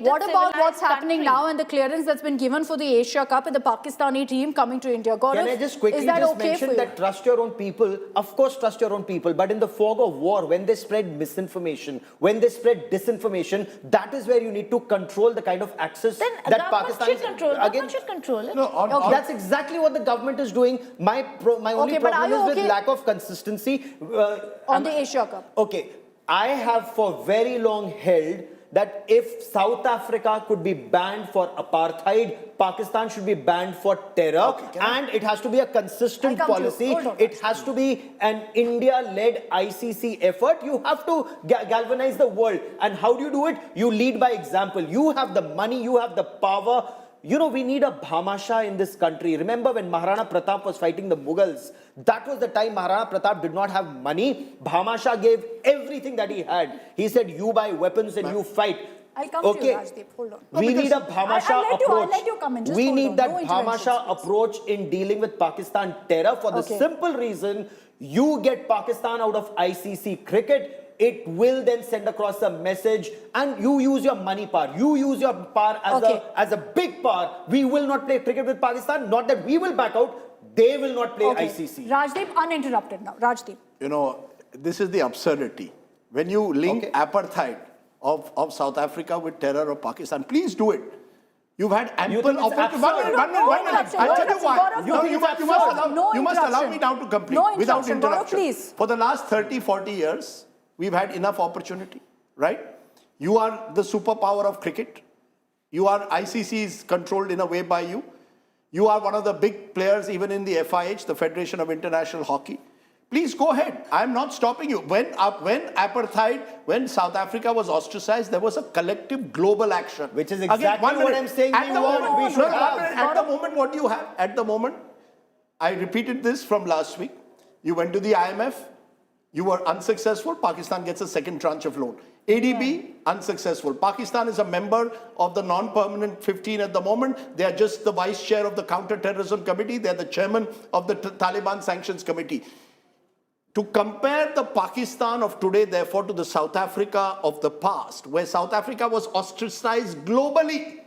What about what's happening now and the clearance that's been given for the Asia Cup and the Pakistani team coming to India? Gaurav, can I just quickly mention that trust your own people? Of course, trust your own people. But in the fog of war, when they spread misinformation, when they spread disinformation, that is where you need to control the kind of access that Pakistan should control it. No, that's exactly what the government is doing. My only problem is with lack of consistency. On the Asia Cup. Okay, I have for very long held that if South Africa could be banned for apartheid, Pakistan should be banned for terror, and it has to be a consistent policy. It has to be an India-led ICC effort. You have to galvanize the world. And how do you do it? You lead by example. You have the money, you have the power. You know, we need a Bhamasha in this country. Remember when Maharana Pratap was fighting the Mughals? That was the time Maharana Pratap did not have money. Bhamasha gave everything that he had. He said, you buy weapons and you fight. I'll come to you, Rajdeep. Hold on. We need a Bhamasha approach. I'll let you come in. We need that Bhamasha approach in dealing with Pakistan terror for the simple reason you get Pakistan out of ICC cricket. It will then send across a message, and you use your money power. You use your power as a big power. We will not play cricket with Pakistan. Not that we will back out. They will not play ICC. Rajdeep, uninterrupted now. Rajdeep. You know, this is the absurdity. When you link apartheid of South Africa with terror of Pakistan, please do it. You've had ample opportunity. One minute. I'll tell you why. You must allow me now to complete without interruption. For the last 30, 40 years, we've had enough opportunity, right? You are the superpower of cricket. You are ICC is controlled in a way by you. You are one of the big players even in the FIH, the Federation of International Hockey. Please go ahead. I'm not stopping you. When apartheid, when South Africa was ostracized, there was a collective global action. Which is exactly what I'm saying we should have. At the moment, what do you have? At the moment, I repeated this from last week. You went to the IMF. You were unsuccessful. Pakistan gets a second tranche of loan. ADB, unsuccessful. Pakistan is a member of the non-permanent 15 at the moment. They are just the vice chair of the counterterrorism committee. They are the chairman of the Taliban sanctions committee. To compare the Pakistan of today, therefore, to the South Africa of the past, where South Africa was ostracized globally.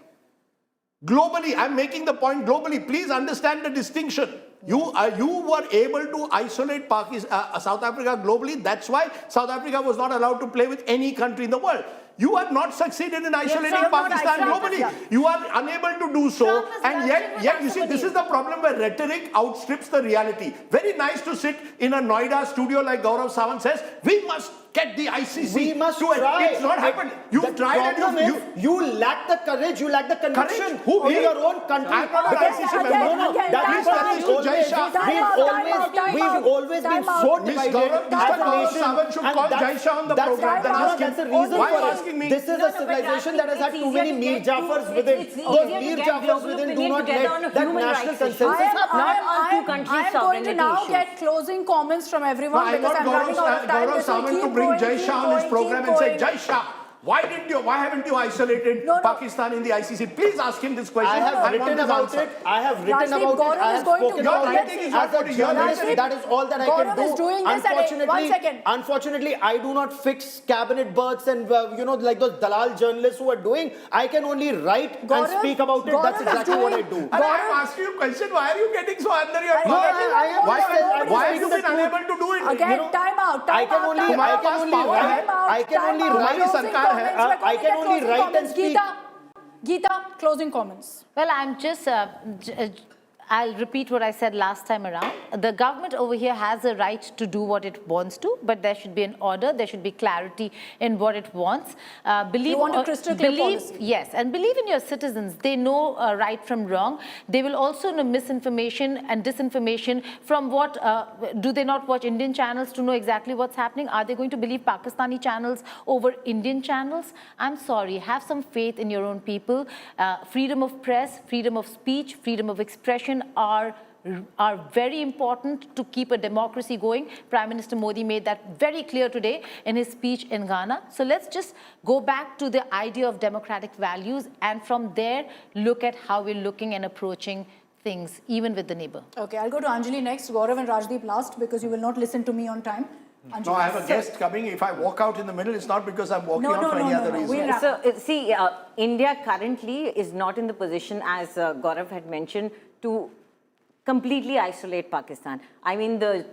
Globally, I'm making the point globally. Please understand the distinction. You were able to isolate South Africa globally. That's why South Africa was not allowed to play with any country in the world. You have not succeeded in isolating Pakistan globally. You are unable to do so. And yet you see, this is the problem where rhetoric outstrips the reality. Very nice to sit in a Noida studio like Gaurav Sawant says, we must get the ICC. We must try. It's not happened. You've tried and you lack the courage, you lack the conviction. Who in your own country? I'm not an ICC member. We've always been so divided as a nation. Sawant should call Jai Shah on the program. That's the reason for it. This is a civilization that has had too many Mir Jafars within. Those Mir Jafars within do not let that national consensus happen. I'm going to now get closing comments from everyone because I'm running out of time. Gaurav Sawant to bring Jai Shah on his program and say, Jai Shah, why haven't you isolated Pakistan in the ICC? Please ask him this question. I have written about it. I have written about it. I have spoken about it. As a journalist, that is all that I can do. Unfortunately, I do not fix cabinet berths and like those dalal journalists who are doing. I can only write and speak about it. That's exactly what I do. I am asking you a question. Why are you getting so under your skin? Why have you been unable to do it? Again, time out. I can only write. I can only write and speak. Geeta, closing comments. Well, I'm just, I'll repeat what I said last time around. The government over here has a right to do what it wants to, but there should be an order, there should be clarity in what it wants. You want a crystal clear policy. Yes, and believe in your citizens. They know right from wrong. They will also know misinformation and disinformation from what, do they not watch Indian channels to know exactly what's happening? Are they going to believe Pakistani channels over Indian channels? I'm sorry, have some faith in your own people. Freedom of press, freedom of speech, freedom of expression are very important to keep a democracy going. Prime Minister Modi made that very clear today in his speech in Ghana. So let's just go back to the idea of democratic values and from there look at how we're looking and approaching things, even with the neighbor. Okay, I'll go to Anjali next, Gaurav and Rajdeep last because you will not listen to me on time. No, I have a guest coming. If I walk out in the middle, it's not because I'm walking out for any other reason. We'll wrap So, see, India currently is not in the position, as Gaurav had mentioned, to completely isolate Pakistan. I mean, the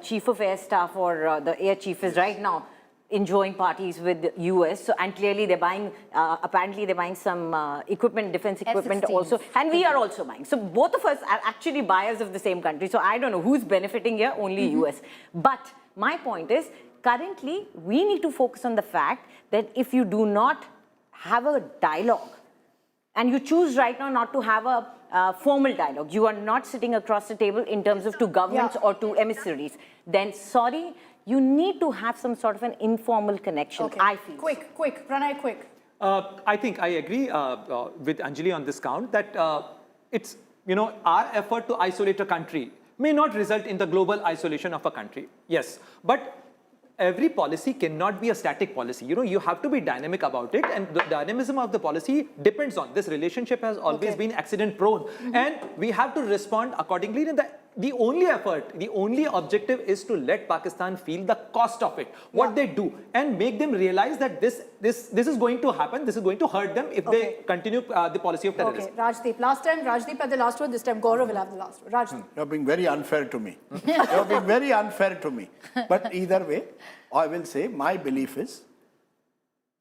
Chief of Air Staff or the Air Chief is right now enjoying parties with the US. So, and clearly they're buying, apparently they're buying some equipment, defense equipment F-16s. also. And we are also buying. So, both of us are actually buyers of the same country. So, I don't know who's benefiting here, only US. But my point is, currently, we need to focus on the fact that if you do not have a dialogue, and you choose right now not to have a formal dialogue, you are not sitting across the table in terms of two governments or two emissaries, then sorry, you need to have some sort of an informal connection, I feel. Quick, Pranay, quick. I think I agree with Anjali on this count that it's, our effort to isolate a country may not result in the global isolation of a country. Yes, but every policy cannot be a static policy. You have to be dynamic about it, and the dynamism of the policy depends on this. Relationship has always been accident prone, and we have to respond accordingly. And the only effort, the only objective is to let Pakistan feel the cost of it, what they do, and make them realize that this is going to happen, this is going to hurt them if they continue the policy of terrorism. Okay, Rajdeep. Last time, Rajdeep had the last word. This time, Gaurav will have the last word. Rajdeep. You're being very unfair to me. You're being very unfair to me. But either way, I will say my belief is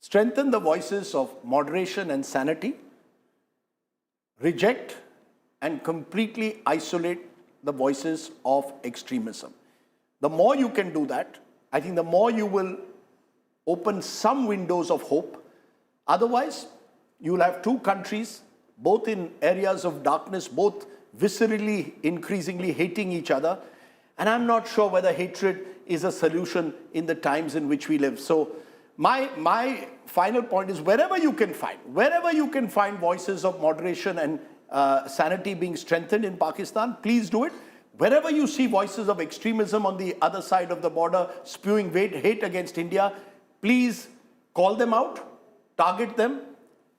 strengthen the voices of moderation and sanity, reject and completely isolate the voices of extremism. The more you can do that, I think the more you will open some windows of hope. Otherwise, you will have two countries, both in areas of darkness, both viscerally, increasingly hating each other. And I'm not sure whether hatred is a solution in the times in which we live. So my final point is wherever you can find voices of moderation and sanity being strengthened in Pakistan, please do it. Wherever you see voices of extremism on the other side of the border spewing hate against India, please call them out, target them,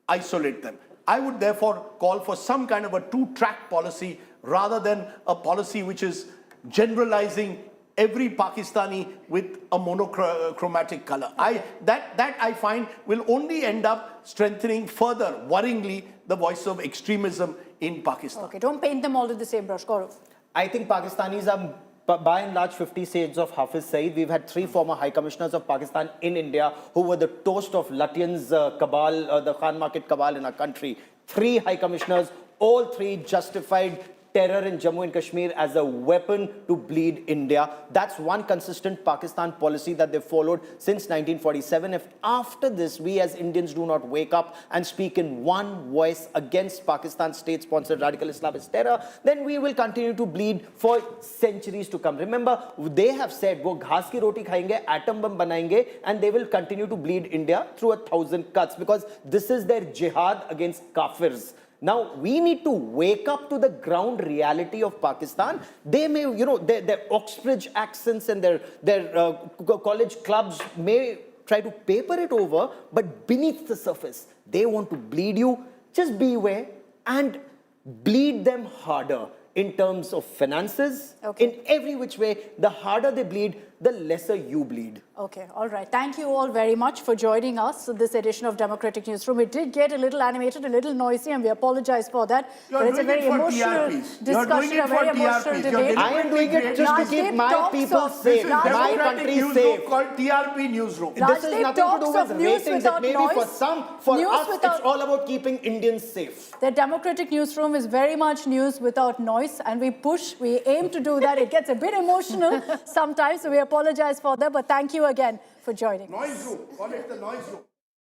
isolate them. I would therefore call for some kind of a two-track policy rather than a policy which is generalizing every Pakistani with a monochromatic color. That I find will only end up strengthening further, worryingly, the voice of extremism in Pakistan. Okay, don't paint them all with the same brush, Gaurav. I think Pakistanis are by and large 50 shades of Hafiz Saeed. We've had 3 former High Commissioners of Pakistan in India who were the toast of Lutyens' cabal, the Khan Market cabal in our country. 3 High Commissioners, all 3 justified terror in Jammu and Kashmir as a weapon to bleed India. That's one consistent Pakistan policy that they've followed since 1947. If after this we as Indians do not wake up and speak in one voice against Pakistan's state-sponsored radical Islamist terror, then we will continue to bleed for centuries to come. Remember, they have said, wo ghaas ki roti khayenge, atom bomb banayenge, and they will continue to bleed India through 1,000 cuts because this is their jihad against kafirs. Now, we need to wake up to the ground reality of Pakistan. They may, their Oxbridge accents and their college clubs may try to paper it over, but beneath the surface, they want to bleed you. Just beware and bleed them harder in terms of finances, in every which way. The harder they bleed, the lesser you bleed. Okay, all right. Thank you all very much for joining us in this edition of Democratic Newsroom. It did get a little animated, a little noisy, and we apologize for that. But it's a very emotional discussion, a very emotional debate. I am doing it just to keep my people safe, my country safe. Called TRP Newsroom. This is nothing to do with ratings. It may be for some. For us, it's all about keeping Indians safe. The Democratic Newsroom is very much news without noise, and we aim to do that. It gets a bit emotional sometimes, so we apologize for that, but thank you again for joining. Noise room. Call it the noise room.